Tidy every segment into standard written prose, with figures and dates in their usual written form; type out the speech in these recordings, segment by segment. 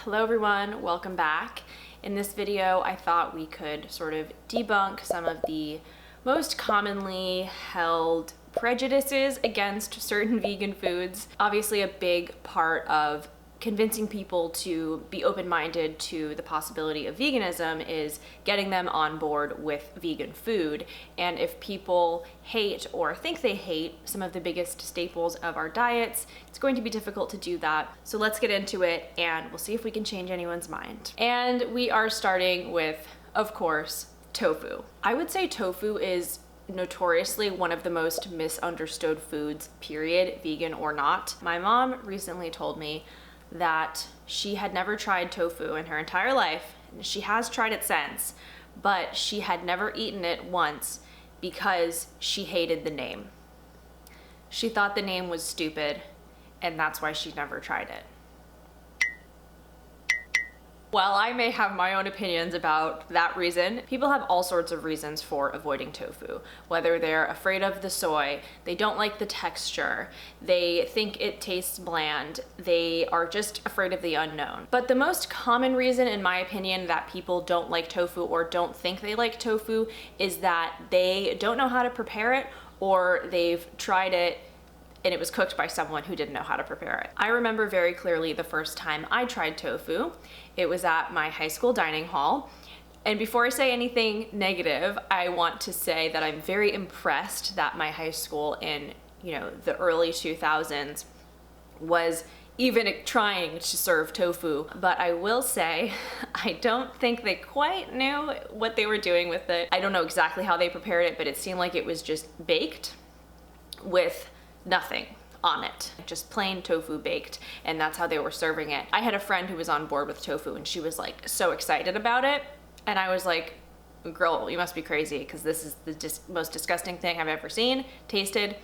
Hello everyone, welcome back. In this video, I thought we could sort of debunk some of the most commonly held prejudices against certain vegan foods. Obviously, a big part of convincing people to be open-minded to the possibility of veganism is getting them on board with vegan food. And if people hate or think they hate some of the biggest staples of our diets, it's going to be difficult to do that. So let's get into it and we'll see if we can change anyone's mind. And we are starting with, of course, tofu. I would say tofu is notoriously one of the most misunderstood foods, period, vegan or not. My mom recently told me that she had never tried tofu in her entire life. She has tried it since, but she had never eaten it once because she hated the name. She thought the name was stupid, and that's why she never tried it. While I may have my own opinions about that reason, people have all sorts of reasons for avoiding tofu. Whether they're afraid of the soy, they don't like the texture, they think it tastes bland, they are just afraid of the unknown. But the most common reason, in my opinion, that people don't like tofu or don't think they like tofu is that they don't know how to prepare it, or they've tried it and it was cooked by someone who didn't know how to prepare it. I remember very clearly the first time I tried tofu. It was at my high school dining hall. And before I say anything negative, I want to say that I'm very impressed that my high school in, the early 2000s was even trying to serve tofu. But I will say, I don't think they quite knew what they were doing with it. I don't know exactly how they prepared it, but it seemed like it was just baked with nothing on it, just plain tofu baked, and that's how they were serving it. I had a friend who was on board with tofu and she was like so excited about it, and I was like, girl, you must be crazy, because this is the most disgusting thing I've ever seen, tasted,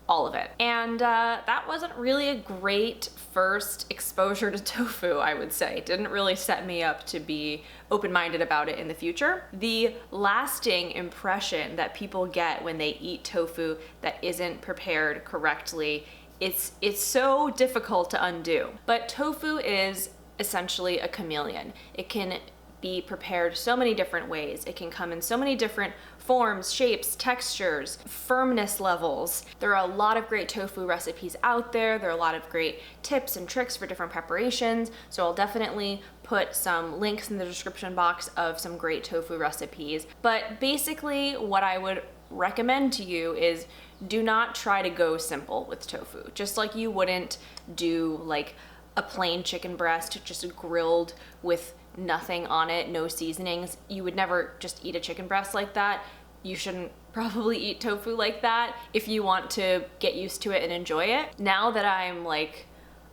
all of it. And that wasn't really a great first exposure to tofu, I would say. It didn't really set me up to be open-minded about it in the future. The lasting impression that people get when they eat tofu that isn't prepared correctly, it's so difficult to undo. But tofu is essentially a chameleon. It can be prepared so many different ways. It can come in so many different forms, shapes, textures, firmness levels. There are a lot of great tofu recipes out there. There are a lot of great tips and tricks for different preparations. So I'll definitely put some links in the description box of some great tofu recipes. But basically what I would recommend to you is do not try to go simple with tofu. Just like you wouldn't do like a plain chicken breast just grilled with nothing on it, no seasonings. You would never just eat a chicken breast like that. You shouldn't probably eat tofu like that if you want to get used to it and enjoy it. Now that I'm like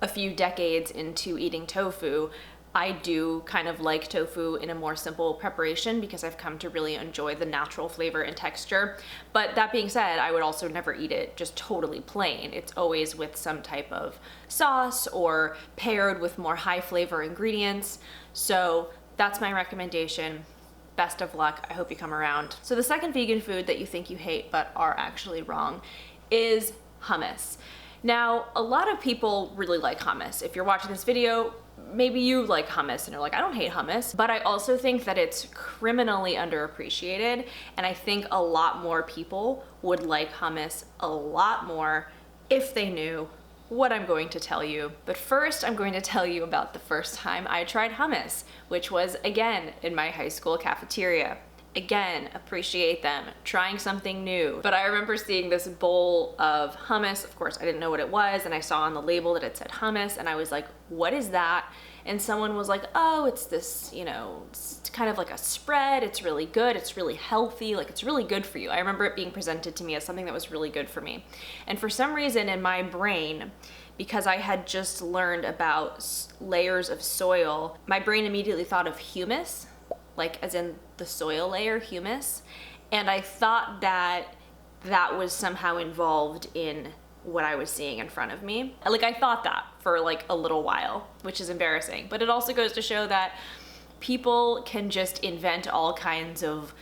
a few decades into eating tofu, I do kind of like tofu in a more simple preparation because I've come to really enjoy the natural flavor and texture. But that being said, I would also never eat it just totally plain. It's always with some type of sauce or paired with more high flavor ingredients. So that's my recommendation. Best of luck. I hope you come around. So the second vegan food that you think you hate but are actually wrong is hummus. Now, a lot of people really like hummus. If you're watching this video, maybe you like hummus and you're like, I don't hate hummus, but I also think that it's criminally underappreciated, and I think a lot more people would like hummus a lot more if they knew what I'm going to tell you. But first, I'm going to tell you about the first time I tried hummus, which was again in my high school cafeteria. Again, appreciate them, trying something new. But I remember seeing this bowl of hummus. Of course, I didn't know what it was, and I saw on the label that it said hummus, and I was like, what is that? And someone was like, oh, it's this, it's kind of like a spread. It's really good. It's really healthy. Like, it's really good for you. I remember it being presented to me as something that was really good for me. And for some reason in my brain, because I had just learned about layers of soil, my brain immediately thought of humus, like as in the soil layer, humus. And I thought that that was somehow involved in what I was seeing in front of me. Like, I thought that for like a little while, which is embarrassing. But it also goes to show that people can just invent all kinds of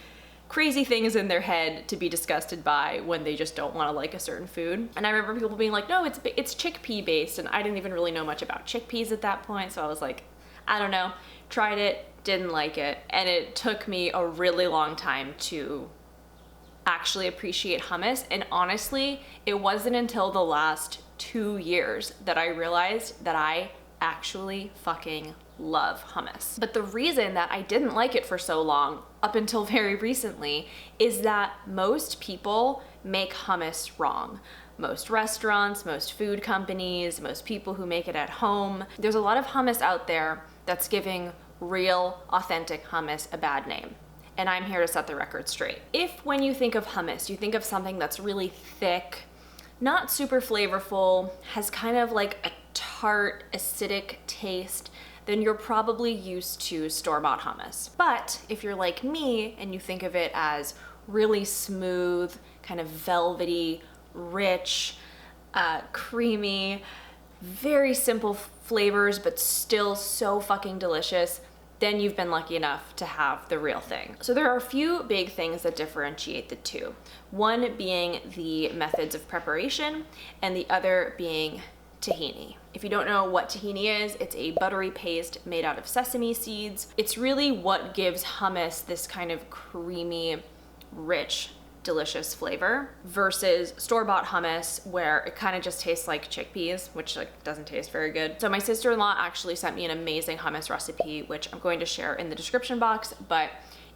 crazy things in their head to be disgusted by when they just don't want to like a certain food. And I remember people being like, no, it's chickpea based, and I didn't even really know much about chickpeas at that point, so I was like, I don't know, tried it, didn't like it, and it took me a really long time to actually appreciate hummus. And honestly, it wasn't until the last 2 years that I realized that I actually fucking love hummus. But the reason that I didn't like it for so long, up until very recently, is that most people make hummus wrong. Most restaurants, most food companies, most people who make it at home. There's a lot of hummus out there that's giving real, authentic hummus a bad name. And I'm here to set the record straight. If when you think of hummus, you think of something that's really thick, not super flavorful, has kind of like a tart, acidic taste, then you're probably used to store-bought hummus. But if you're like me and you think of it as really smooth, kind of velvety, rich, creamy, very simple flavors, but still so fucking delicious, then you've been lucky enough to have the real thing. So there are a few big things that differentiate the two. One being the methods of preparation, and the other being tahini. If you don't know what tahini is, it's a buttery paste made out of sesame seeds. It's really what gives hummus this kind of creamy, rich, delicious flavor versus store-bought hummus where it kind of just tastes like chickpeas, which like doesn't taste very good. So my sister-in-law actually sent me an amazing hummus recipe, which I'm going to share in the description box. But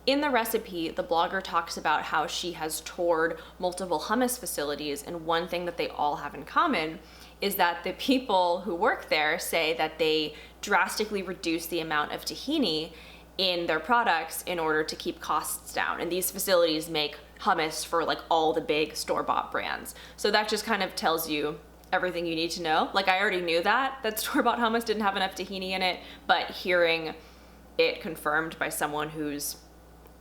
in the recipe, the blogger talks about how she has toured multiple hummus facilities, and one thing that they all have in common is that the people who work there say that they drastically reduce the amount of tahini in their products in order to keep costs down. And these facilities make hummus for like all the big store-bought brands. So that just kind of tells you everything you need to know. Like I already knew that store-bought hummus didn't have enough tahini in it, but hearing it confirmed by someone who's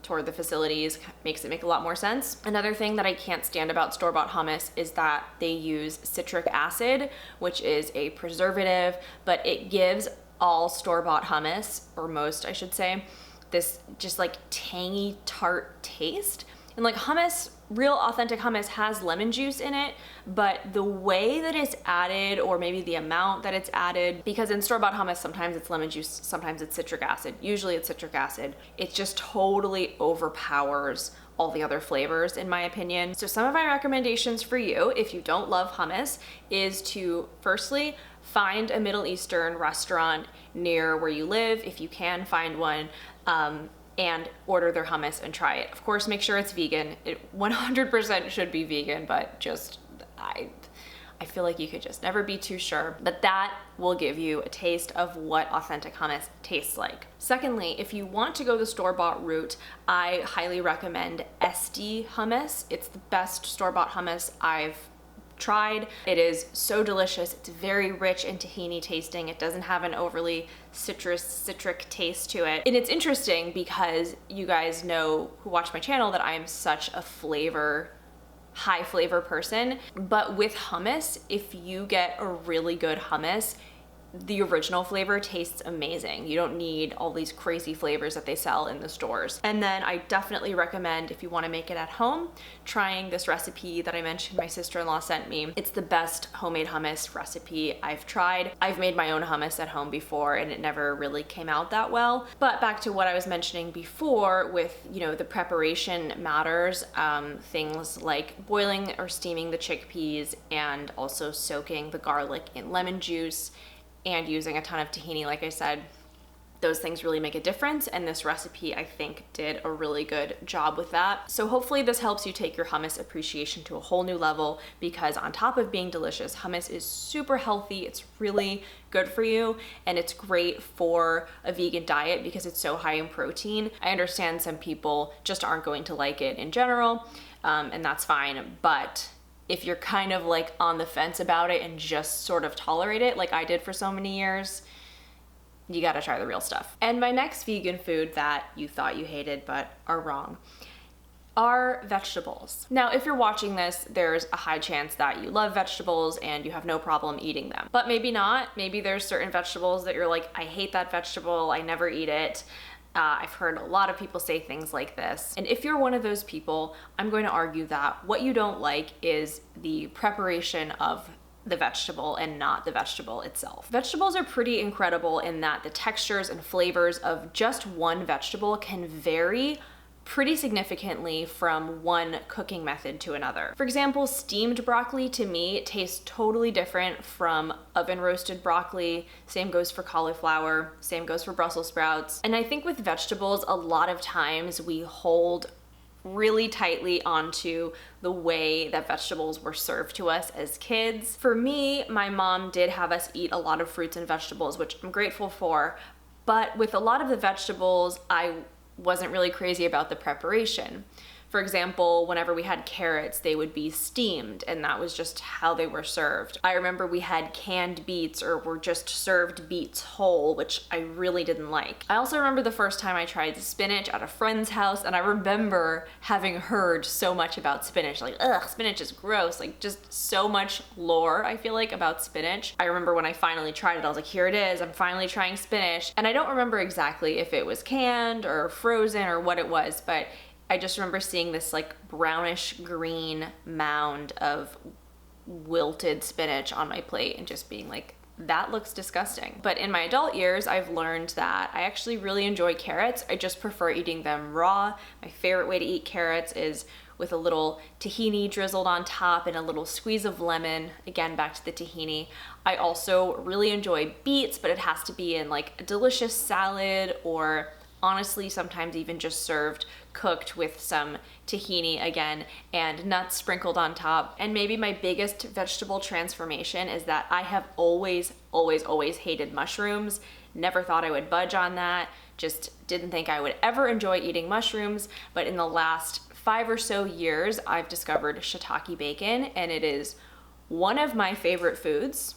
toured the facilities makes it make a lot more sense. Another thing that I can't stand about store-bought hummus is that they use citric acid, which is a preservative, but it gives all store-bought hummus, or most I should say, this just like tangy, tart taste. And like hummus, real authentic hummus has lemon juice in it, but the way that it's added, or maybe the amount that it's added, because in store-bought hummus, sometimes it's lemon juice, sometimes it's citric acid, usually it's citric acid, it just totally overpowers all the other flavors in my opinion. So some of my recommendations for you, if you don't love hummus, is to firstly, find a Middle Eastern restaurant near where you live, if you can find one, and order their hummus and try it. Of course, make sure it's vegan. It 100% should be vegan, but just, I feel like you could just never be too sure. But that will give you a taste of what authentic hummus tastes like. Secondly, if you want to go the store-bought route, I highly recommend SD hummus. It's the best store-bought hummus I've tried. It is so delicious. It's very rich and tahini tasting. It doesn't have an overly citric taste to it. And it's interesting because you guys know who watch my channel that I'm such a high flavor person. But with hummus, if you get a really good hummus, the original flavor tastes amazing. You don't need all these crazy flavors that they sell in the stores. And then I definitely recommend, if you want to make it at home, trying this recipe that I mentioned my sister-in-law sent me. It's the best homemade hummus recipe I've tried. I've made my own hummus at home before and it never really came out that well. But back to what I was mentioning before with, the preparation matters. Things like boiling or steaming the chickpeas and also soaking the garlic in lemon juice and using a ton of tahini, like I said, those things really make a difference, and this recipe I think did a really good job with that. So hopefully this helps you take your hummus appreciation to a whole new level, because on top of being delicious, hummus is super healthy, it's really good for you, and it's great for a vegan diet because it's so high in protein. I understand some people just aren't going to like it in general, and that's fine, but if you're kind of like on the fence about it and just sort of tolerate it like I did for so many years, you gotta try the real stuff. And my next vegan food that you thought you hated but are wrong are vegetables. Now, if you're watching this, there's a high chance that you love vegetables and you have no problem eating them. But maybe not. Maybe there's certain vegetables that you're like, I hate that vegetable, I never eat it. I've heard a lot of people say things like this. And if you're one of those people, I'm going to argue that what you don't like is the preparation of the vegetable and not the vegetable itself. Vegetables are pretty incredible in that the textures and flavors of just one vegetable can vary pretty significantly from one cooking method to another. For example, steamed broccoli to me tastes totally different from oven roasted broccoli. Same goes for cauliflower, same goes for Brussels sprouts. And I think with vegetables, a lot of times we hold really tightly onto the way that vegetables were served to us as kids. For me, my mom did have us eat a lot of fruits and vegetables, which I'm grateful for, but with a lot of the vegetables, I wasn't really crazy about the preparation. For example, whenever we had carrots, they would be steamed, and that was just how they were served. I remember we had canned beets or were just served beets whole, which I really didn't like. I also remember the first time I tried spinach at a friend's house, and I remember having heard so much about spinach, like, ugh, spinach is gross, like just so much lore, I feel like, about spinach. I remember when I finally tried it, I was like, here it is, I'm finally trying spinach. And I don't remember exactly if it was canned or frozen or what it was, but I just remember seeing this like brownish green mound of wilted spinach on my plate and just being like, that looks disgusting. But in my adult years, I've learned that I actually really enjoy carrots. I just prefer eating them raw. My favorite way to eat carrots is with a little tahini drizzled on top and a little squeeze of lemon. Again, back to the tahini. I also really enjoy beets, but it has to be in like a delicious salad, or honestly, sometimes even just served cooked with some tahini again and nuts sprinkled on top. And maybe my biggest vegetable transformation is that I have always hated mushrooms. Never thought I would budge on that. Just didn't think I would ever enjoy eating mushrooms. But in the last 5 or so years, I've discovered shiitake bacon, and it is one of my favorite foods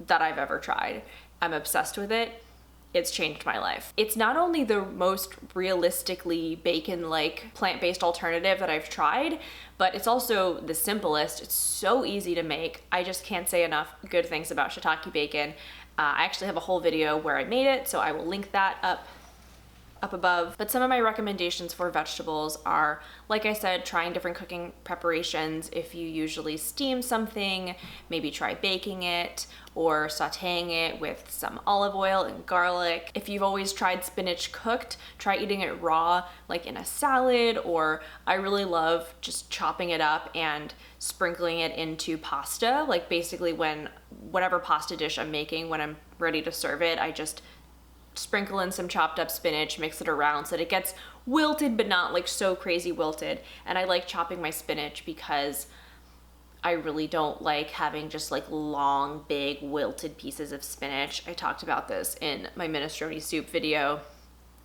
that I've ever tried. I'm obsessed with it. It's changed my life. It's not only the most realistically bacon-like plant-based alternative that I've tried, but it's also the simplest. It's so easy to make. I just can't say enough good things about shiitake bacon. I actually have a whole video where I made it, so I will link that up above. But some of my recommendations for vegetables are, like I said, trying different cooking preparations. If you usually steam something, maybe try baking it or sauteing it with some olive oil and garlic. If you've always tried spinach cooked, try eating it raw, like in a salad, or I really love just chopping it up and sprinkling it into pasta. Like basically whatever pasta dish I'm making, when I'm ready to serve it, I just sprinkle in some chopped up spinach, mix it around so that it gets wilted, but not like so crazy wilted. And I like chopping my spinach because I really don't like having just like long, big, wilted pieces of spinach. I talked about this in my minestrone soup video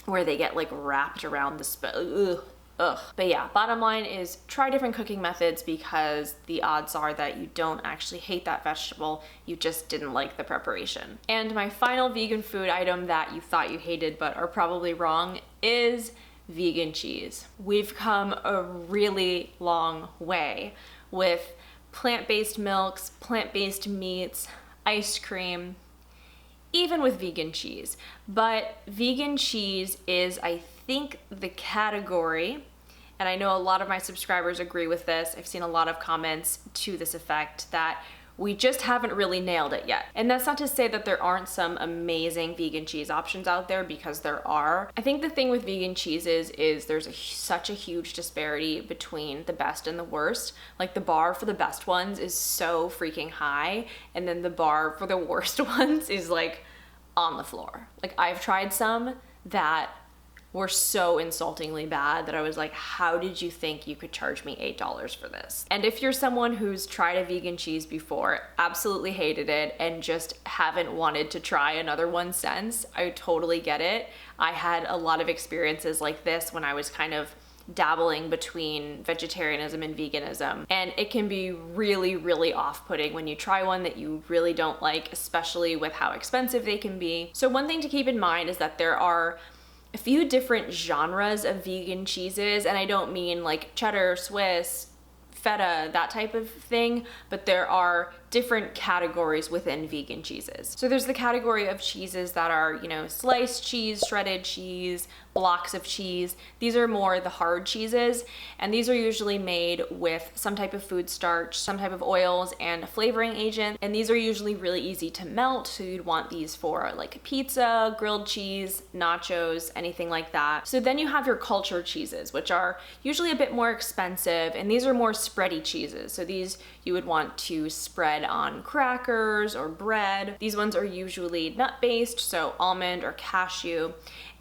where they get like wrapped around the ugh. But yeah, bottom line is try different cooking methods because the odds are that you don't actually hate that vegetable, you just didn't like the preparation. And my final vegan food item that you thought you hated but are probably wrong is vegan cheese. We've come a really long way with plant-based milks, plant-based meats, ice cream, even with vegan cheese. But vegan cheese is, I think, the category, and I know a lot of my subscribers agree with this, I've seen a lot of comments to this effect, that we just haven't really nailed it yet. And that's not to say that there aren't some amazing vegan cheese options out there, because there are. I think the thing with vegan cheeses is there's such a huge disparity between the best and the worst. Like the bar for the best ones is so freaking high, and then the bar for the worst ones is like on the floor. Like I've tried some that were so insultingly bad that I was like, how did you think you could charge me $8 for this? And if you're someone who's tried a vegan cheese before, absolutely hated it, and just haven't wanted to try another one since, I totally get it. I had a lot of experiences like this when I was kind of dabbling between vegetarianism and veganism, and it can be really, really off-putting when you try one that you really don't like, especially with how expensive they can be. So one thing to keep in mind is that there are a few different genres of vegan cheeses, and I don't mean like cheddar, Swiss, feta, that type of thing, but there are different categories within vegan cheeses. So there's the category of cheeses that are, you know, sliced cheese, shredded cheese, blocks of cheese. These are more the hard cheeses, and these are usually made with some type of food starch, some type of oils, and a flavoring agent. And these are usually really easy to melt, so you'd want these for like pizza, grilled cheese, nachos, anything like that. So then you have your cultured cheeses, which are usually a bit more expensive, and these are more spready cheeses. So these you would want to spread on crackers or bread. These ones are usually nut-based, so almond or cashew.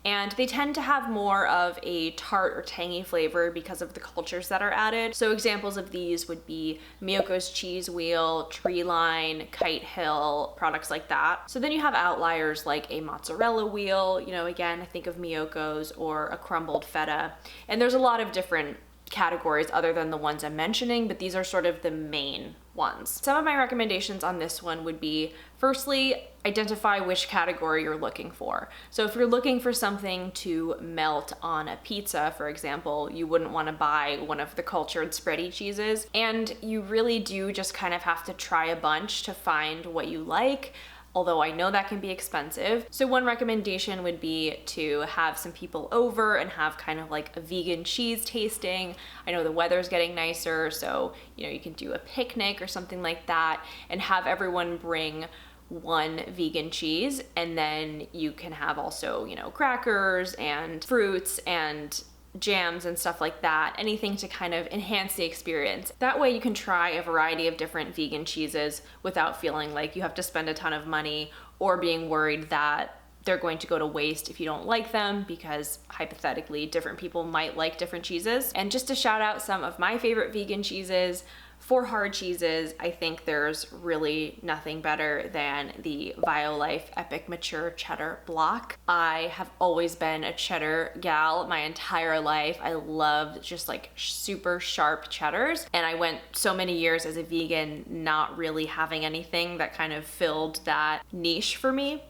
And they tend to have more of a tart or tangy flavor because of the cultures that are added. So examples of these would be Miyoko's Cheese Wheel, Tree Line, Kite Hill, products like that. So then you have outliers like a mozzarella wheel, you know, again, I think of Miyoko's, or a crumbled feta. And there's a lot of different categories other than the ones I'm mentioning, but these are sort of the main ones. Some of my recommendations on this one would be, firstly, identify which category you're looking for. So if you're looking for something to melt on a pizza, for example, you wouldn't want to buy one of the cultured spready cheeses. And you really do just kind of have to try a bunch to find what you like, although I know that can be expensive. So one recommendation would be to have some people over and have kind of like a vegan cheese tasting. I know the weather's getting nicer, so you know, you can do a picnic or something like that and have everyone bring one vegan cheese, and then you can have also, you know, crackers and fruits and jams and stuff like that, anything to kind of enhance the experience. That way you can try a variety of different vegan cheeses without feeling like you have to spend a ton of money or being worried that they're going to go to waste if you don't like them, because hypothetically different people might like different cheeses. And just to shout out some of my favorite vegan cheeses, for hard cheeses, I think there's really nothing better than the Violife Epic Mature Cheddar Block. I have always been a cheddar gal my entire life. I loved just like super sharp cheddars, and I went so many years as a vegan not really having anything that kind of filled that niche for me,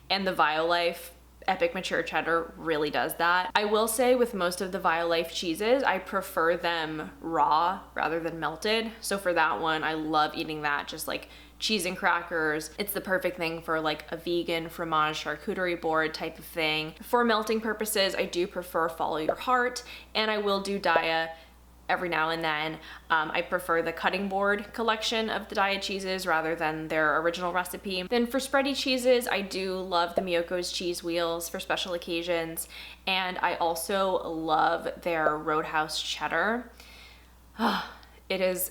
and the Violife Epic Mature Cheddar really does that. I will say with most of the Violife cheeses, I prefer them raw rather than melted. So for that one, I love eating that just like cheese and crackers. It's the perfect thing for like a vegan fromage charcuterie board type of thing. For melting purposes, I do prefer Follow Your Heart, and I will do Daya every now and then. I prefer the cutting board collection of the Daya cheeses rather than their original recipe. Then for spready cheeses, I do love the Miyoko's Cheese Wheels for special occasions, and I also love their Roadhouse Cheddar. It is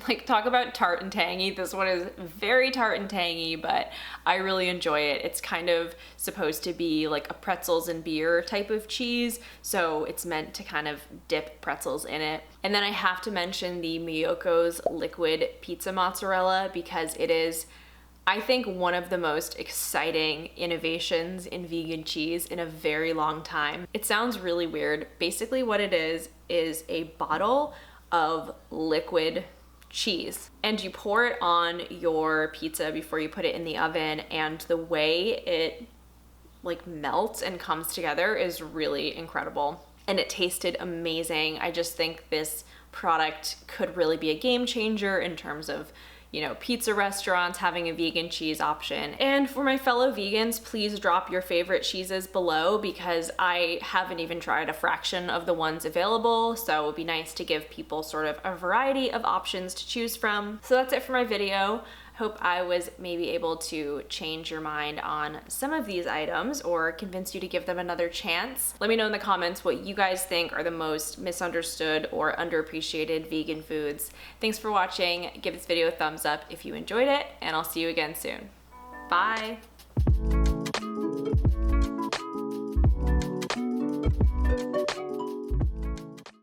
like, talk about tart and tangy. This one is very tart and tangy, but I really enjoy it. It's kind of supposed to be like a pretzels and beer type of cheese, so it's meant to kind of dip pretzels in it. And then I have to mention the Miyoko's liquid pizza mozzarella, because it is, I think, one of the most exciting innovations in vegan cheese in a very long time. It sounds really weird. Basically what it is a bottle of liquid cheese, and you pour it on your pizza before you put it in the oven, and the way it like melts and comes together is really incredible, and it tasted amazing. I just think this product could really be a game changer in terms of, you know, pizza restaurants having a vegan cheese option. And for my fellow vegans, please drop your favorite cheeses below, because I haven't even tried a fraction of the ones available, so it would be nice to give people sort of a variety of options to choose from. So that's it for my video. Hope I was maybe able to change your mind on some of these items or convince you to give them another chance. Let me know in the comments what you guys think are the most misunderstood or underappreciated vegan foods. Thanks for watching. Give this video a thumbs up if you enjoyed it, and I'll see you again soon. Bye.